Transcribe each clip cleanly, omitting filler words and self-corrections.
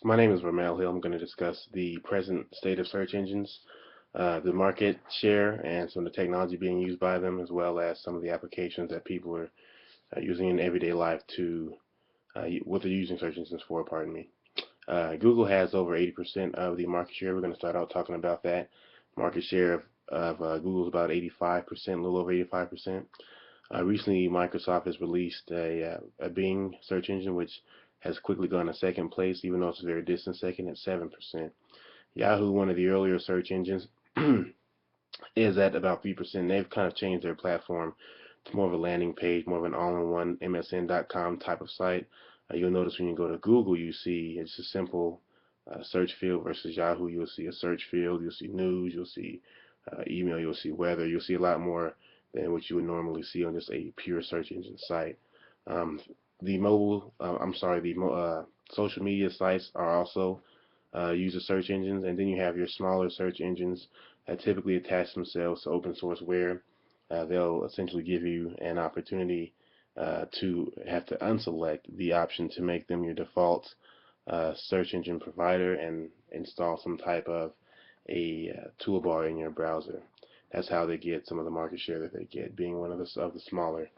My name is Ramel Hill. I'm going to discuss the present state of search engines, the market share, and some of the technology being used by them, as well as some of the applications that people are using in everyday life to what they're using search engines for. Pardon me. Google has over 80% of the market share. We're going to start out talking about that. Market share of Google is about 85%, a little over 85%. Recently, Microsoft has released a Bing search engine, which has quickly gone to second place, even though it's a very distant second at 7%. Yahoo, one of the earlier search engines, is at about 3%. They've kind of changed their platform to more of a landing page, more of an all-in-one MSN.com type of site. You'll notice when you go to Google, you see it's a simple search field versus Yahoo. You'll see a search field, you'll see news, you'll see email, you'll see weather, you'll see a lot more than what you would normally see on just a pure search engine site. Um, the mobile, I'm sorry, the social media sites are also use search engines, and then you have your smaller search engines that typically attach themselves to open sourceware. They'll essentially give you an opportunity to have to unselect the option to make them your default search engine provider and install some type of a toolbar in your browser. That's how they get some of the market share that they get, being one of the smaller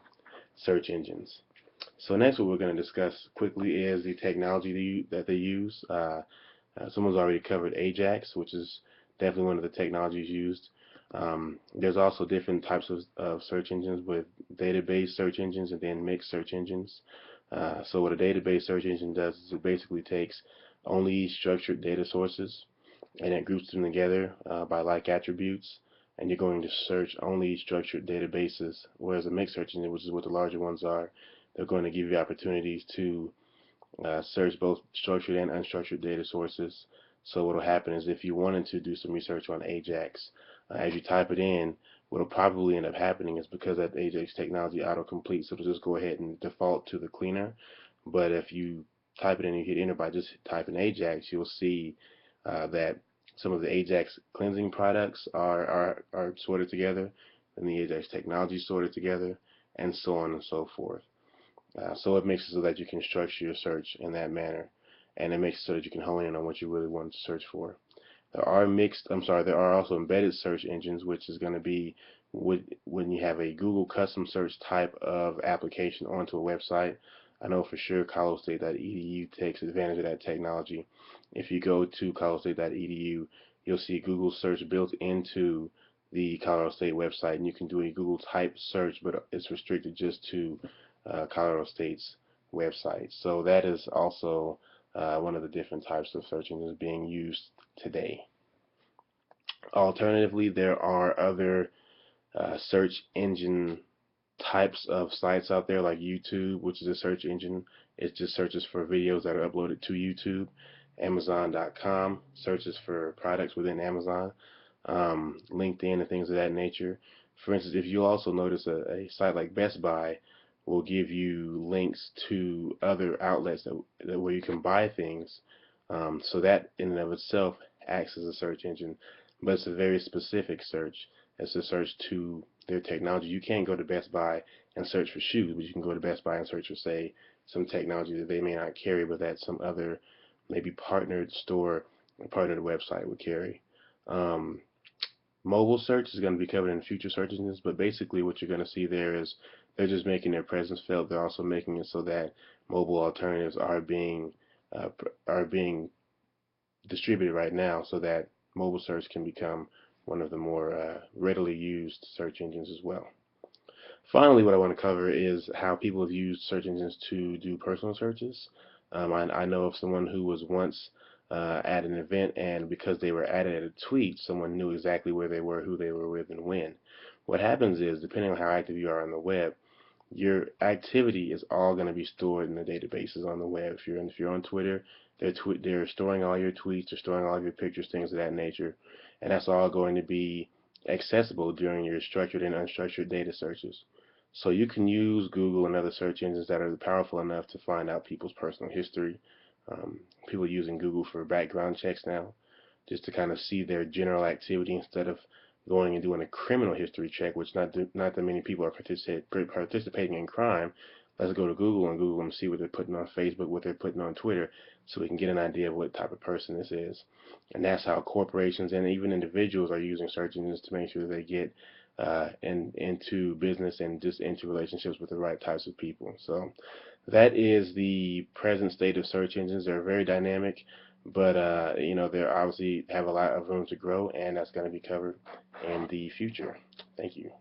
search engines. So next, what we're going to discuss quickly is the technology that they use. Someone's already covered Ajax, which is definitely one of the technologies used. There's also different types of search engines with database search engines and then mixed search engines. So what a database search engine does is it basically takes only structured data sources and it groups them together by like attributes, and you're going to search only structured databases, whereas a mixed search engine, which is what the larger ones are, they're going to give you opportunities to search both structured and unstructured data sources. So what will happen is if you wanted to do some research on Ajax, as you type it in, what will probably end up happening is because that Ajax technology autocomplete, so it'll just go ahead and default to the cleaner. But if you type it in and you hit enter by just typing Ajax, you'll see that some of the Ajax cleansing products are sorted together, and the Ajax technology sorted together, and so on and so forth. So it makes it so that you can structure your search in that manner, and it makes it so that you can hone in on what you really want to search for. There are also embedded search engines, which is going to be when you have a Google custom search type of application onto a website. I know for sure colorado-state.edu takes advantage of that technology. If you go to colorado-state.edu, you'll see Google search built into the Colorado State website, and you can do a Google type search, but it's restricted just to Colorado State's website. So that is also one of the different types of search engines being used today. Alternatively, there are other search engine types of sites out there like YouTube, which is a search engine. It just searches for videos that are uploaded to YouTube. Amazon.com searches for products within Amazon. LinkedIn and things of that nature. For instance, if you also notice a site like Best Buy will give you links to other outlets where you can buy things. So that in and of itself acts as a search engine, but it's a very specific search. It's a search to their technology. You can't go to Best Buy and search for shoes, but you can go to Best Buy and search for, say, some technology that they may not carry, but that some other maybe partnered store or partnered website would carry. Um, Mobile search is going to be covered in future search engines, but basically what you're going to see there is they're just making their presence felt. They're also making it so that mobile alternatives uh, are being distributed right now, so that mobile search can become one of the more readily used search engines as well. Finally, what I want to cover is how people have used search engines to do personal searches. I know of someone who was once at an event, and because they were at it at a tweet, someone knew exactly where they were, who they were with, and when. What happens is, depending on how active you are on the web, your activity is all going to be stored in the databases on the web. If you're on Twitter, they're storing all your tweets, they're storing all of your pictures, things of that nature, and that's all going to be accessible during your structured and unstructured data searches. So you can use Google and other search engines that are powerful enough to find out people's personal history. People are using Google for background checks now, just to kind of see their general activity instead of going and doing a criminal history check, which not that many people are participating in crime, let's go to Google and Google and see what they're putting on Facebook, what they're putting on Twitter, so we can get an idea of what type of person this is. And that's how corporations and even individuals are using search engines to make sure that they get into business and just into relationships with the right types of people. So that is the present state of search engines. They're very dynamic, but you know, they obviously have a lot of room to grow, and that's going to be covered in the future. Thank you.